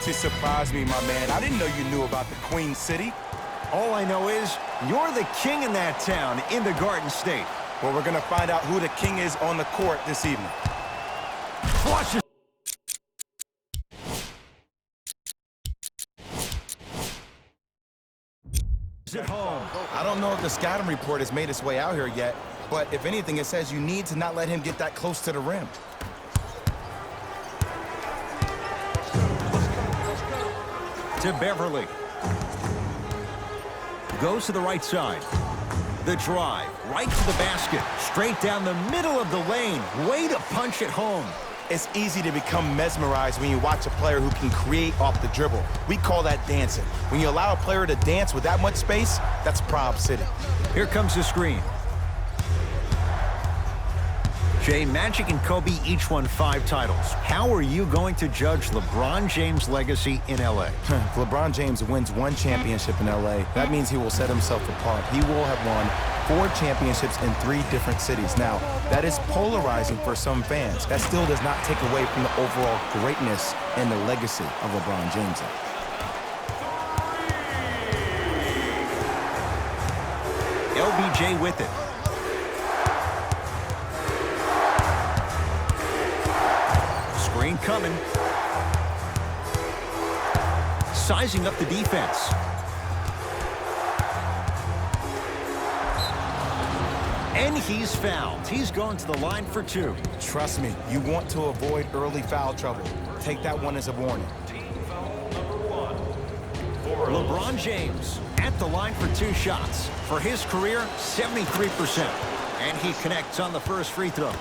actually surprised me, my man. I didn't know you knew about the Queen City. All I know is you're the king in that town, in the Garden State. Well, we're going to find out who the king is on the court this evening. Flush it. At home. I don't know if the scouting report has made its way out here yet, but if anything, it says you need to not let him get that close to the rim. To Beverly. Goes to the right side. The drive, right to the basket. Straight down the middle of the lane. Way to punch it home. It's easy to become mesmerized when you watch a player who can create off the dribble. We call that dancing. When you allow a player to dance with that much space, that's Prob City. Here comes the screen. Jay, Magic and Kobe each won 5 titles. How are you going to judge LeBron James' legacy in L.A.? If LeBron James wins 1 championship in L.A., that means he will set himself apart. He will have won 4 championships in 3 different cities. Now, that is polarizing for some fans. That still does not take away from the overall greatness and the legacy of LeBron James. LBJ with it. Screen coming. Sizing up the defense. And he's fouled. He's going to the line for 2. Trust me, you want to avoid early foul trouble. Take that one as a warning. LeBron James at the line for 2 shots. For his career, 73%. And he connects on the first free throw.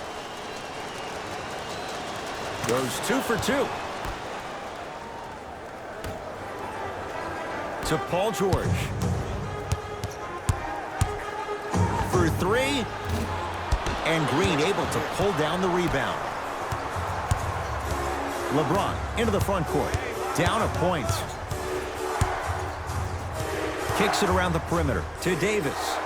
Goes 2 for 2. To Paul George. For 3. And Green able to pull down the rebound. LeBron into the front court. Down a point. Kicks it around the perimeter to Davis.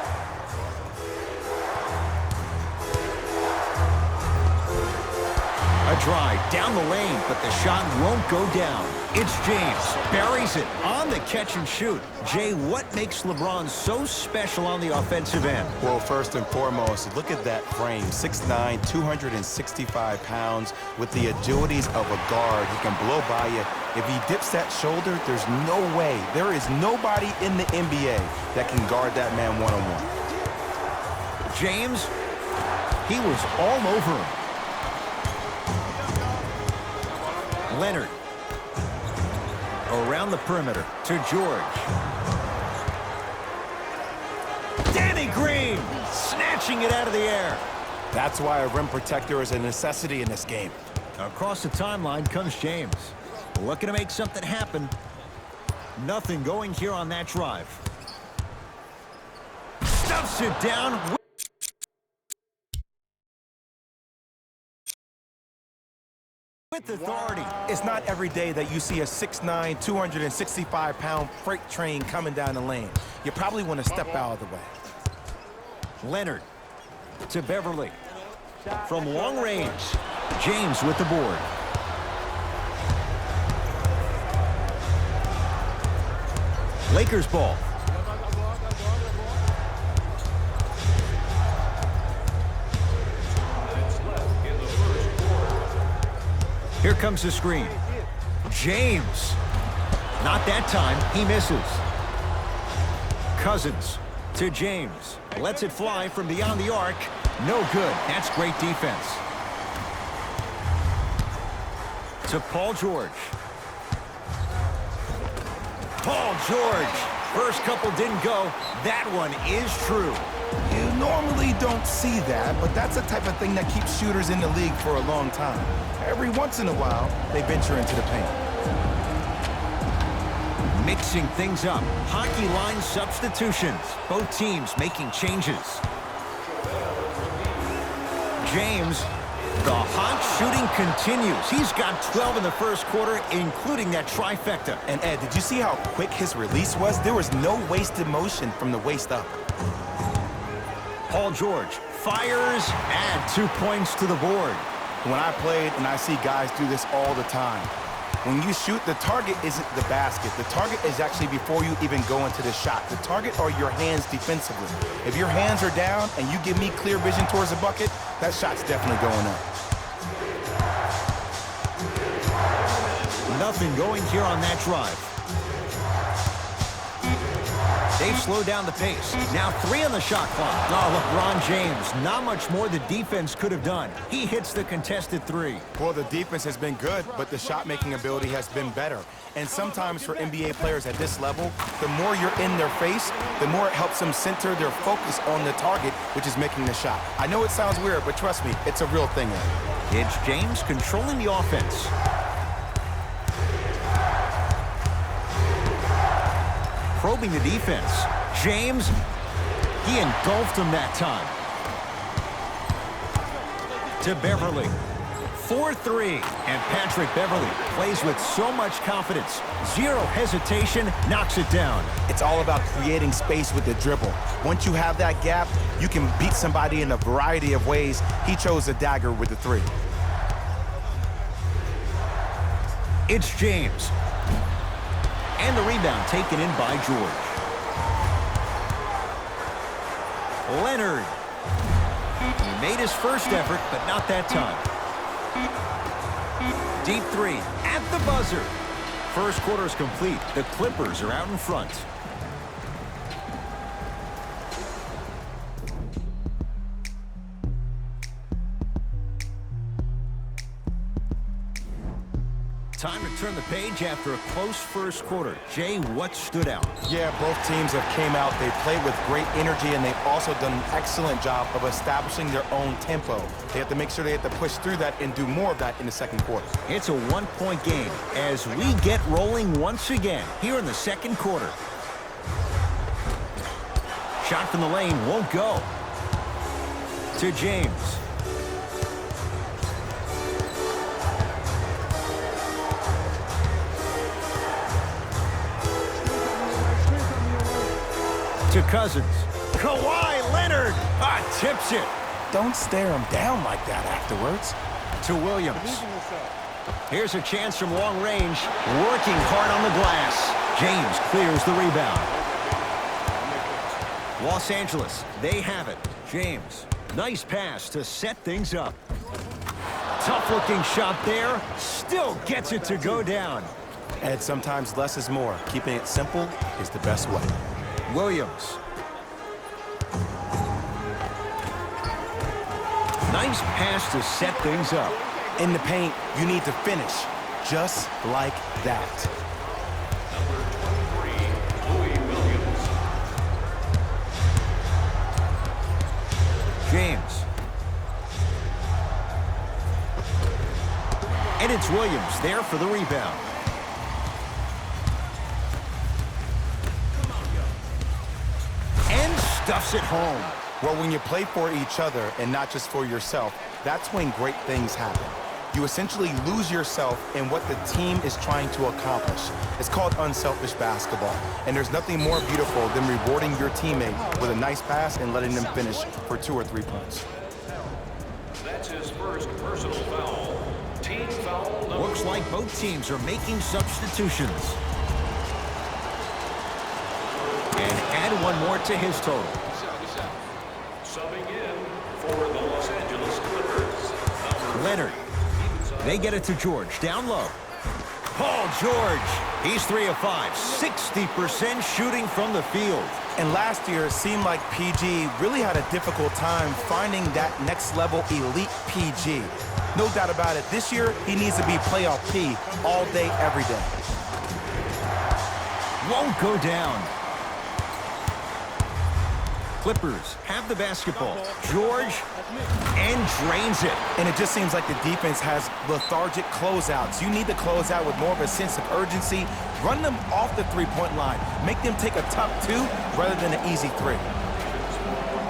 A drive down the lane, but the shot won't go down. It's James. Buries it on the catch and shoot. Jay, what makes LeBron so special on the offensive end? Well, first and foremost, look at that frame. 6'9", 265 pounds with the agilities of a guard. He can blow by you. If he dips that shoulder, there's no way. There is nobody in the NBA that can guard that man one-on-one. James, he was all over him. Leonard. Around the perimeter to George. Danny Green snatching it out of the air. That's why a rim protector is a necessity in this game. Across the timeline comes James. Looking to make something happen. Nothing going here on that drive. Stuffs it down. With authority. It's not every day that you see a 6'9", 265-pound freight train coming down the lane. You probably want to step out of the way. Leonard to Beverly. From long range, James with the board. Lakers ball. Here comes the screen. James. Not that time. He misses. Cousins to James. Lets it fly from beyond the arc. No good. That's great defense. To Paul George. Paul George. First couple didn't go. That one is true. You normally don't see that, but that's the type of thing that keeps shooters in the league for a long time. Every once in a while, they venture into the paint. Mixing things up. Hockey line substitutions. Both teams making changes. James, the hot shooting continues. He's got 12 in the first quarter, including that trifecta. And Ed, did you see how quick his release was? There was no wasted motion from the waist up. Paul George fires, add 2 points to the board. When I played, and I see guys do this all the time, When you shoot, the target isn't the basket. The target is actually before you even go into the shot. The target are your hands defensively. If your hands are down and you give me clear vision towards the bucket, that shot's definitely going up. Nothing going here on that drive. They've slowed down the pace. Now 3 on the shot clock. Oh, LeBron James, not much more the defense could have done. He hits the contested 3. Well, the defense has been good, but the shot-making ability has been better. And sometimes for NBA players at this level, the more you're in their face, the more it helps them center their focus on the target, which is making the shot. I know it sounds weird, but trust me, it's a real thing. It's James controlling the offense. Probing the defense. James, he engulfed him that time. To Beverly. 4-3. And Patrick Beverly plays with so much confidence. Zero hesitation, knocks it down. It's all about creating space with the dribble. Once you have that gap, you can beat somebody in a variety of ways. He chose a dagger with the 3. It's James. And the rebound taken in by George. Leonard. He made his first effort, but not that time. Deep 3 at the buzzer. First quarter is complete. The Clippers are out in front. Time to turn the page after a close first quarter. Jay, what stood out? Yeah, both teams have came out. They played with great energy, and they've also done an excellent job of establishing their own tempo. They have to make sure they have to push through that and do more of that in the second quarter. It's a one-point game as we get rolling once again here in the second quarter. Shot from the lane won't go. To James. To Cousins. Kawhi Leonard tips it. Don't stare him down like that afterwards. To Williams. Here's a chance from long range. Working hard on the glass. James clears the rebound. Los Angeles, they have it. James. Nice pass to set things up. Tough-looking shot there. Still gets it to go down. And sometimes less is more. Keeping it simple is the best way. Williams. Nice pass to set things up. In the paint, you need to finish just like that. Number 23, Louis Williams. James. And it's Williams there for the rebound. And stuffs it home. Well, when you play for each other and not just for yourself, that's when great things happen. You essentially lose yourself in what the team is trying to accomplish. It's called unselfish basketball. And there's nothing more beautiful than rewarding your teammate with a nice pass and letting them finish for 2 or 3 points. That's his first personal foul. Team foul number Looks like both teams are making substitutions. And add one more to his total. 77. Subbing in for the Los Angeles Clippers. Leonard. They get it to George. Down low. Paul George. He's 3 of 5. 60% shooting from the field. And last year, it seemed like PG really had a difficult time finding that next level elite PG. No doubt about it. This year, he needs to be playoff P all day, every day. Won't go down. Clippers have the basketball. George, and drains it. And it just seems like the defense has lethargic closeouts. You need to close out with more of a sense of urgency. Run them off the three-point line. Make them take a tough 2 rather than an easy 3.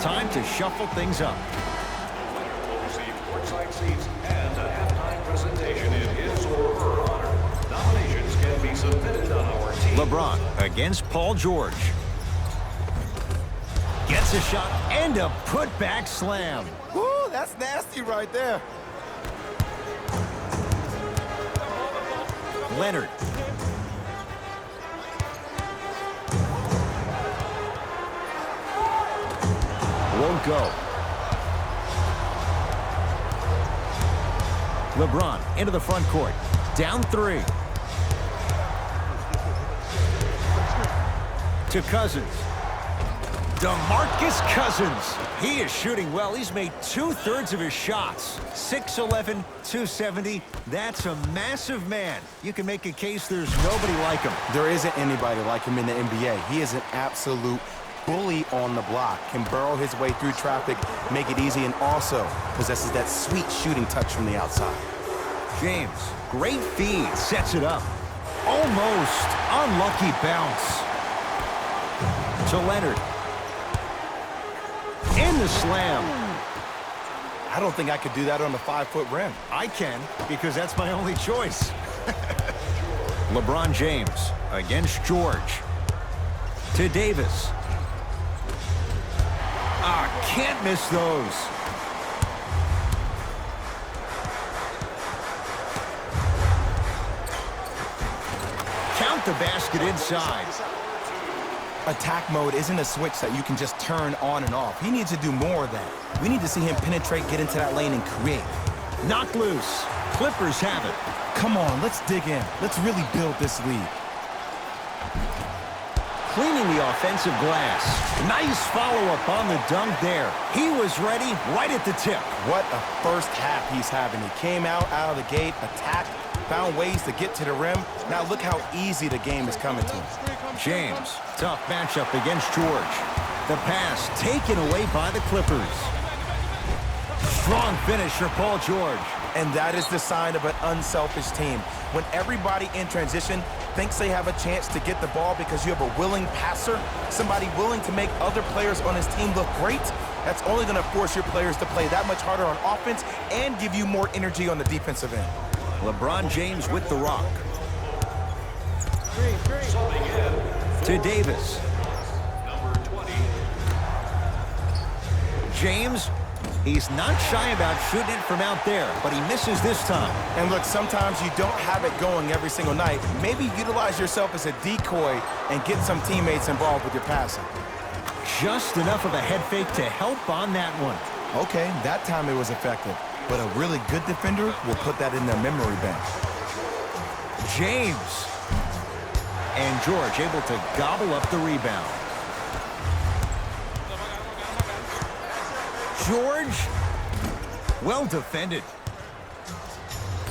Time to shuffle things up. The winner will receive courtside seats and a halftime presentation in his or her honor. Nominations can be submitted on our team. LeBron against Paul George. Gets a shot and a putback slam. Woo, that's nasty right there. Leonard. Won't go. LeBron into the front court. Down 3. To Cousins. DeMarcus Cousins. He is shooting well. He's made 2/3 of his shots. 6'11", 270. That's a massive man. You can make a case there's nobody like him. There isn't anybody like him in the NBA. He is an absolute bully on the block. Can burrow his way through traffic, make it easy, and also possesses that sweet shooting touch from the outside. James, great feed, sets it up. Almost unlucky bounce. To Leonard. In the slam. I don't think I could do that on the 5-foot rim. I can, because that's my only choice. LeBron James against George. To Davis. Can't miss those. Count the basket inside. Attack mode isn't a switch that you can just turn on and off. He needs to do more of that. We need to see him penetrate, get into that lane, and create. Knocked loose. Clippers have it. Come on, let's dig in. Let's really build this lead. Cleaning the offensive glass. Nice follow-up on the dunk there. He was ready right at the tip. What a first half he's having. He came out of the gate, attacked, found ways to get to the rim. Now look how easy the game is coming to him. James, tough matchup against George. The pass taken away by the Clippers. Strong finish for Paul George. And that is the sign of an unselfish team. When everybody in transition thinks they have a chance to get the ball because you have a willing passer, somebody willing to make other players on his team look great, that's only going to force your players to play that much harder on offense and give you more energy on the defensive end. LeBron James with the rock. To Davis. Number 20. James, he's not shy about shooting it from out there, but he misses this time. And look, sometimes you don't have it going every single night. Maybe utilize yourself as a decoy and get some teammates involved with your passing. Just enough of a head fake to help on that one. Okay, that time it was effective. But a really good defender will put that in their memory bank. James. And George able to gobble up the rebound. George. Well defended.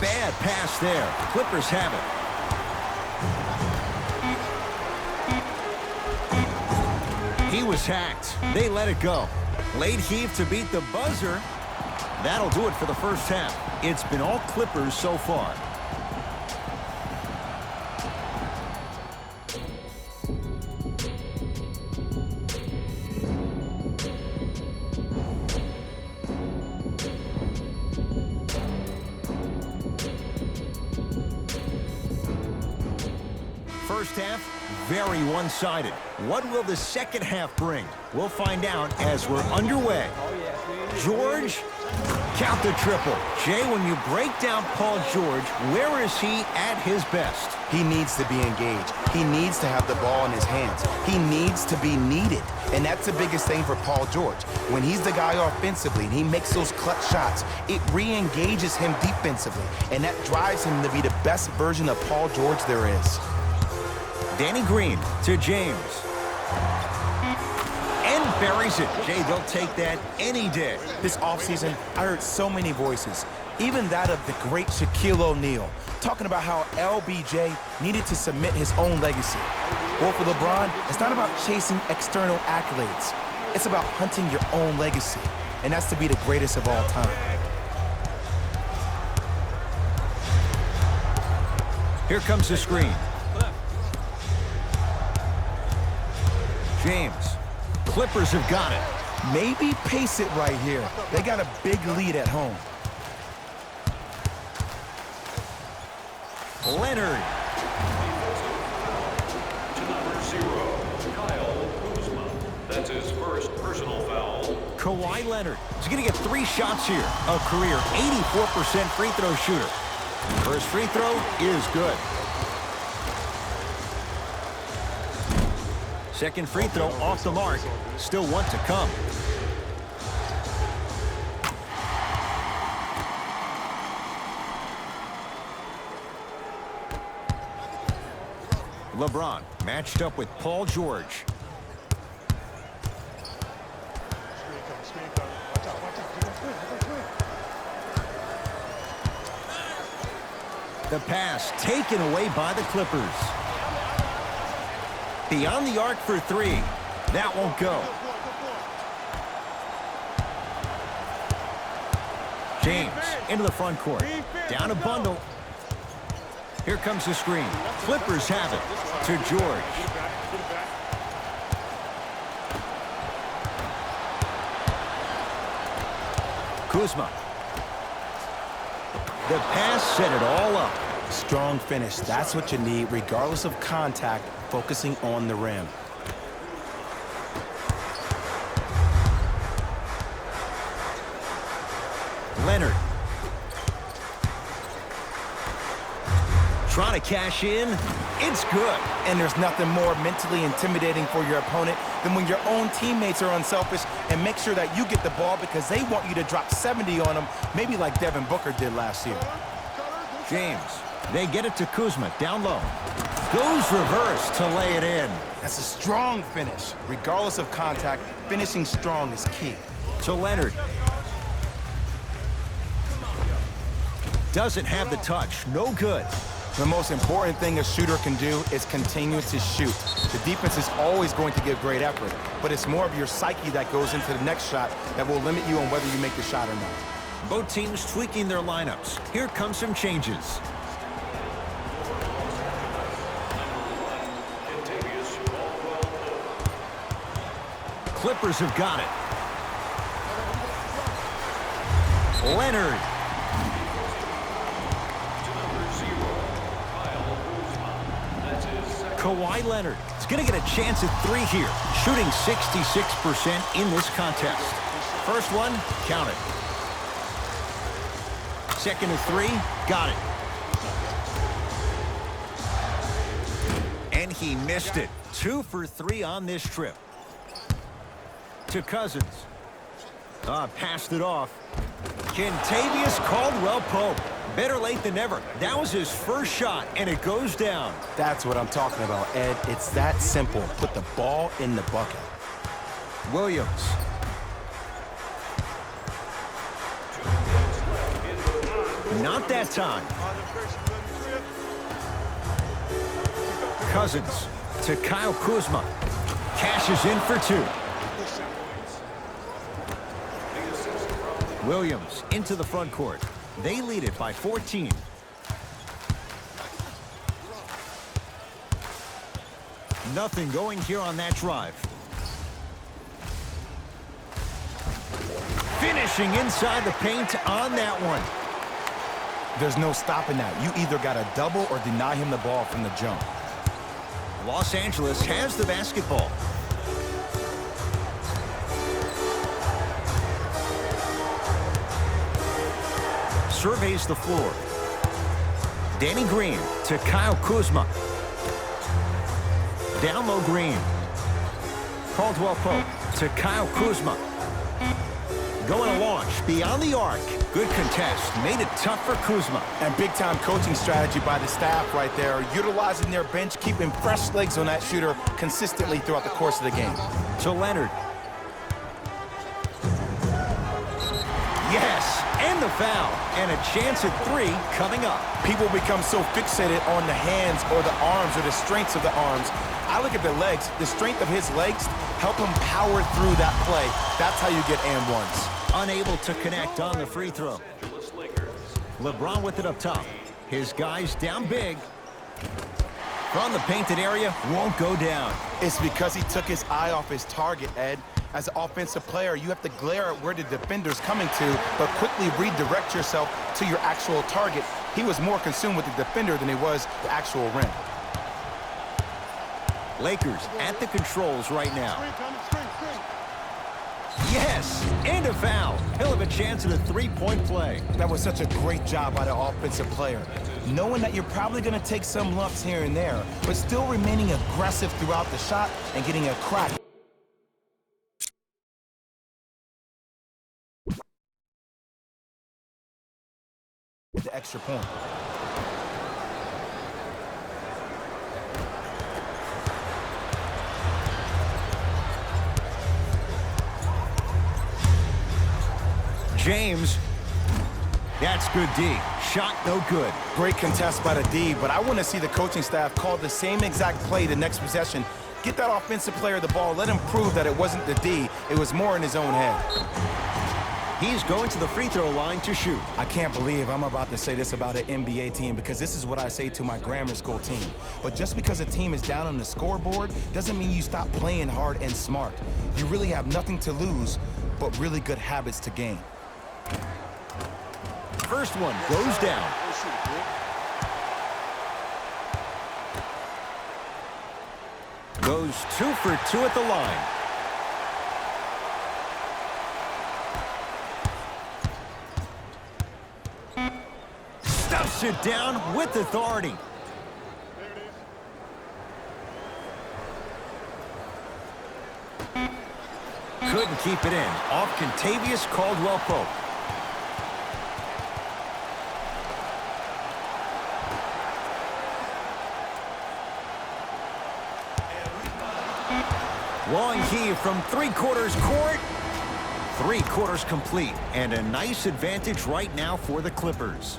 Bad pass there. Clippers have it. He was hacked. They let it go. Late heave to beat the buzzer. That'll do it for the first half. It's been all Clippers so far. First half, very one-sided. What will the second half bring? We'll find out as we're underway. George, count the triple. Jay, when you break down Paul George, where is he at his best? He needs to be engaged. He needs to have the ball in his hands. He needs to be needed. And that's the biggest thing for Paul George. When he's the guy offensively and he makes those clutch shots, it re-engages him defensively. And that drives him to be the best version of Paul George there is. Danny Green to James. And buries it. Jay, they'll take that any day. This offseason, I heard so many voices, even that of the great Shaquille O'Neal, talking about how LBJ needed to submit his own legacy. Well, for LeBron, it's not about chasing external accolades. It's about hunting your own legacy, and that's to be the greatest of all time. Here comes the screen. James. Clippers have got it. Maybe pace it right here. They got a big lead at home. Leonard. To number 0, Kyle Kuzma. That's his first personal foul. Kawhi Leonard is going to get 3 shots here. A career 84% free throw shooter. First free throw is good. Second free throw off the mark. Still one to come. LeBron matched up with Paul George. The pass taken away by the Clippers. Beyond the arc for three. That won't go. James into the front court. Down a bundle. Here comes the screen. Clippers have it to George. Kuzma. The pass set it all up. Strong finish. That's what you need, regardless of contact, focusing on the rim. Leonard. Trying to cash in. It's good. And there's nothing more mentally intimidating for your opponent than when your own teammates are unselfish and make sure that you get the ball because they want you to drop 70 on them, maybe like Devin Booker did last year. James. They get it to Kuzma. Down low. Goes reverse to lay it in. That's a strong finish. Regardless of contact, finishing strong is key. To Leonard. Doesn't have the touch. No good. The most important thing a shooter can do is continue to shoot. The defense is always going to give great effort, but it's more of your psyche that goes into the next shot that will limit you on whether you make the shot or not. Both teams tweaking their lineups. Here come some changes. Clippers have got it. Leonard. Kawhi Leonard is going to get a chance at three here, shooting 66% in this contest. First one, count it. Second of three, got it. And he missed it. 2 for 3 on this trip. To Cousins. Passed it off. Kentavious Caldwell-Pope. Better late than never. That was his first shot, and it goes down. That's what I'm talking about, Ed. It's that simple. Put the ball in the bucket. Williams. Not that time. Cousins to Kyle Kuzma. Cashes in for 2. Williams into the front court. They lead it by 14. Nothing going here on that drive. Finishing inside the paint on that one. There's no stopping that. You either got to double or deny him the ball from the jump. Los Angeles has the basketball. Surveys the floor. Danny Green to Kyle Kuzma. Down low Green. Caldwell-Pope to Kyle Kuzma. Going to launch beyond the arc. Good contest. Made it tough for Kuzma. And big-time coaching strategy by the staff right there, utilizing their bench, keeping fresh legs on that shooter consistently throughout the course of the game. To Leonard. Yes, and the foul. And a chance at 3 coming up. People become so fixated on the hands or the arms or the strengths of the arms. I look at the legs. The strength of his legs help him power through that play. That's how you get and ones. Unable to connect on the free throw. LeBron with it up top. His guys down big. From the painted area, won't go down. It's because he took his eye off his target, Ed. As an offensive player, you have to glare at where the defender's coming to, but quickly redirect yourself to your actual target. He was more consumed with the defender than he was the actual rim. Lakers at the controls right now. Yes, and a foul. He'll have a chance at a three-point play. That was such a great job by the offensive player. Knowing that you're probably going to take some lumps here and there, but still remaining aggressive throughout the shot and getting a crack. The extra point. James, that's good D. Shot no good. Great contest by the D, but I want to see the coaching staff call the same exact play the next possession. Get that offensive player the ball. Let him prove that it wasn't the D. It was more in his own head. He's going to the free throw line to shoot. I can't believe I'm about to say this about an NBA team because this is what I say to my grammar school team. But just because a team is down on the scoreboard doesn't mean you stop playing hard and smart. You really have nothing to lose, but really good habits to gain. First one goes down. Goes 2 for 2 at the line. Stuffs it down with authority. Couldn't keep it in. Off Contavious Caldwell-Pope. Long heave from three-quarters court. Three-quarters complete. And a nice advantage right now for the Clippers.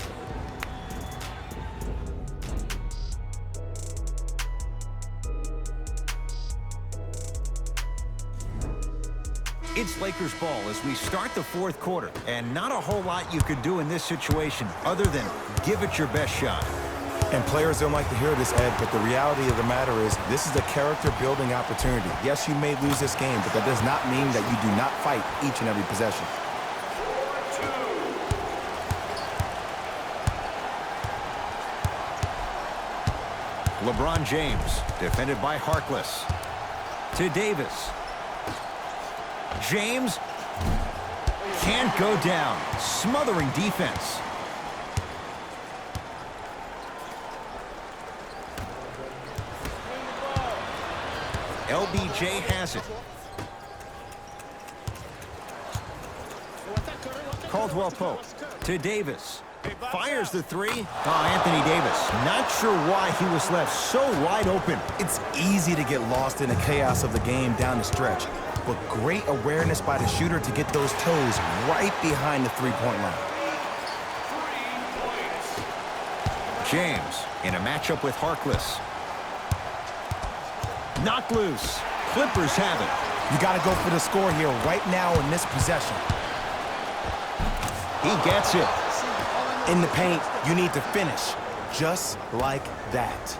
It's Lakers ball as we start the fourth quarter. And not a whole lot you could do in this situation other than give it your best shot. And players don't like to hear this, Ed, but the reality of the matter is this is a character-building opportunity. Yes, you may lose this game, but that does not mean that you do not fight each and every possession. LeBron James, defended by Harkless. To Davis. James can't go down. Smothering defense. LBJ has it. Caldwell-Pope to Davis. Fires the three. Oh, Anthony Davis. Not sure why he was left so wide open. It's easy to get lost in the chaos of the game down the stretch, but great awareness by the shooter to get those toes right behind the three-point line. James in a matchup with Harkless. Knocked loose. Clippers have it. You got to go for the score here right now in this possession. He gets it. In the paint, you need to finish just like that.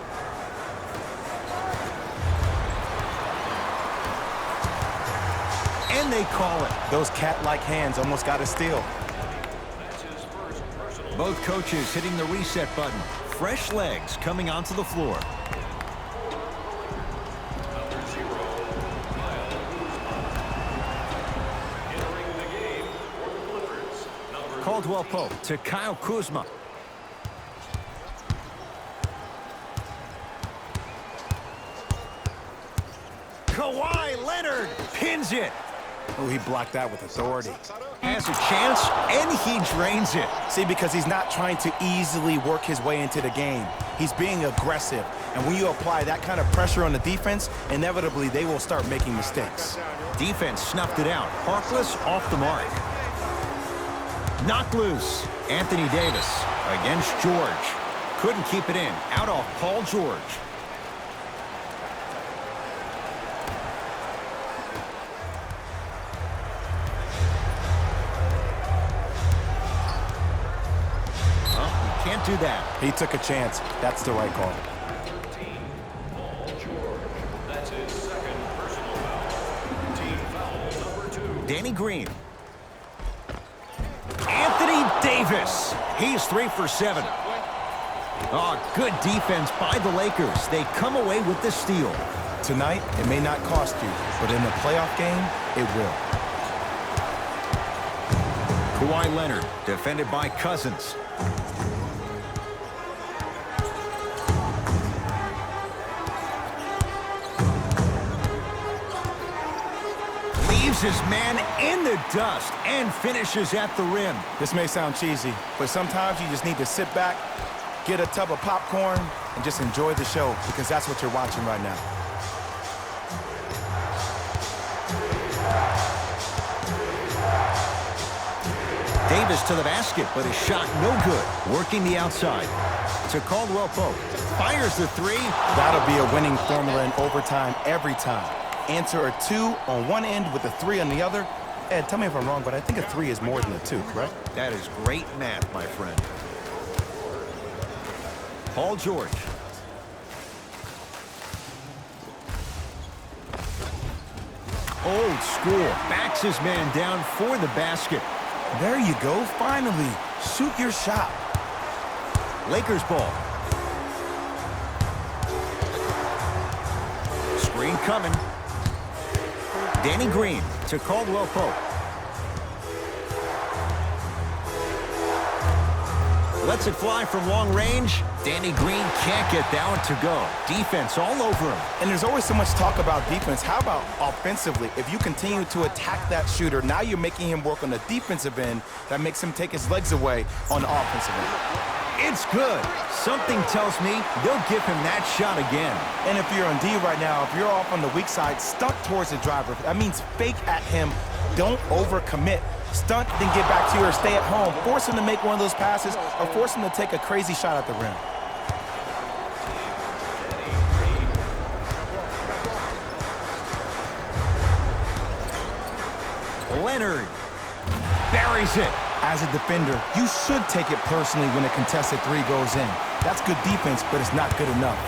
And they call it. Those cat-like hands almost got a steal. Both coaches hitting the reset button. Fresh legs coming onto the floor. Caldwell-Pope to Kyle Kuzma. Kawhi Leonard pins it. Oh, he blocked that with authority. Has a chance, and he drains it. See, because he's not trying to easily work his way into the game. He's being aggressive. And when you apply that kind of pressure on the defense, inevitably they will start making mistakes. Defense snuffed it out. Harkless off the mark. Knocked loose. Anthony Davis against George. Couldn't keep it in. Out off Paul George. Well, you can't do that. He took a chance. That's the right call. That's his second personal foul. Team foul number 2. Danny Green. Anthony Davis. He's 3 for 7. Oh, good defense by the Lakers. They come away with the steal. Tonight, it may not cost you, but in a playoff game, it will. Kawhi Leonard, defended by Cousins. Leaves his man in the dust and finishes at the rim. This may sound cheesy, but sometimes you just need to sit back, get a tub of popcorn, and just enjoy the show, because that's what you're watching right now. Davis to the basket, but his shot no good. Working the outside to Caldwell Pope. Fires the three. That'll be a winning formula in overtime every time. Answer a 2 on one end with a 3 on the other. Ed, tell me if I'm wrong, but I think a 3 is more than a 2, correct? That is great math, my friend. Paul George. Old school. Backs his man down for the basket. There you go, finally. Shoot your shot. Lakers ball. Screen coming. Danny Green to Caldwell Pope. Lets it fly from long range. Danny Green can't get that one to go. Defense all over him. And there's always so much talk about defense. How about offensively? If you continue to attack that shooter, now you're making him work on the defensive end. That makes him take his legs away on the offensive end. It's good. Something tells me they'll give him that shot again. And if you're on D right now, if you're off on the weak side, stunt towards the driver. That means fake at him. Don't overcommit. Stunt, then get back to you, or stay at home. Force him to make one of those passes, or force him to take a crazy shot at the rim. Leonard buries it. As a defender, you should take it personally when a contested 3 goes in. That's good defense, but it's not good enough.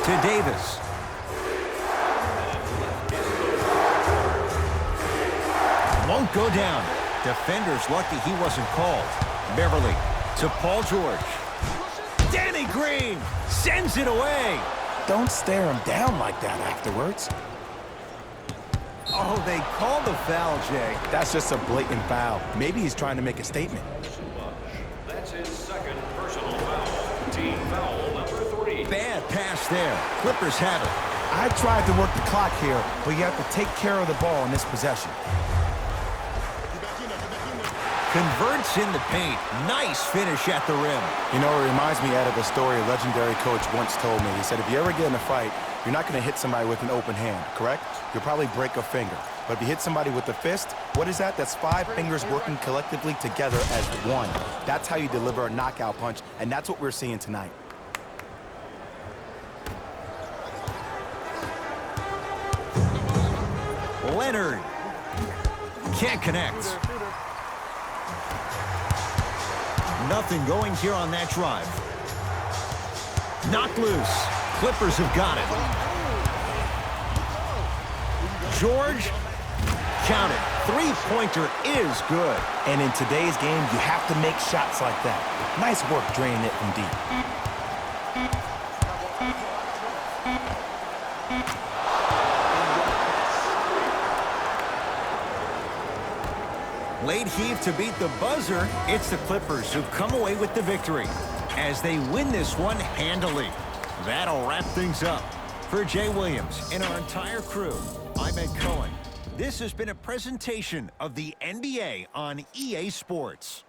To Davis. Won't go down. Defender's lucky he wasn't called. Beverly to Paul George. Danny Green sends it away. Don't stare him down like that afterwards. Oh, they called the foul, Jay. That's just a blatant foul. Maybe he's trying to make a statement. That's his second personal foul. Team foul number 3. Bad pass there. Clippers have it. I tried to work the clock here, but you have to take care of the ball in this possession. Converts in the paint. Nice finish at the rim. You know, it reminds me, Ed, of a story a legendary coach once told me. He said, if you ever get in a fight, you're not going to hit somebody with an open hand, correct? You'll probably break a finger. But if you hit somebody with a fist, what is that? That's 5 fingers working collectively together as one. That's how you deliver a knockout punch, and that's what we're seeing tonight. Leonard can't connect. Nothing going here on that drive. Knocked loose. Clippers have got it. George, count it. Three-pointer is good. And in today's game, you have to make shots like that. Nice work draining it from deep. Late heave to beat the buzzer. It's the Clippers who come away with the victory as they win this one handily. That'll wrap things up. For Jay Williams and our entire crew, I'm Ed Cohen. This has been a presentation of the NBA on EA Sports.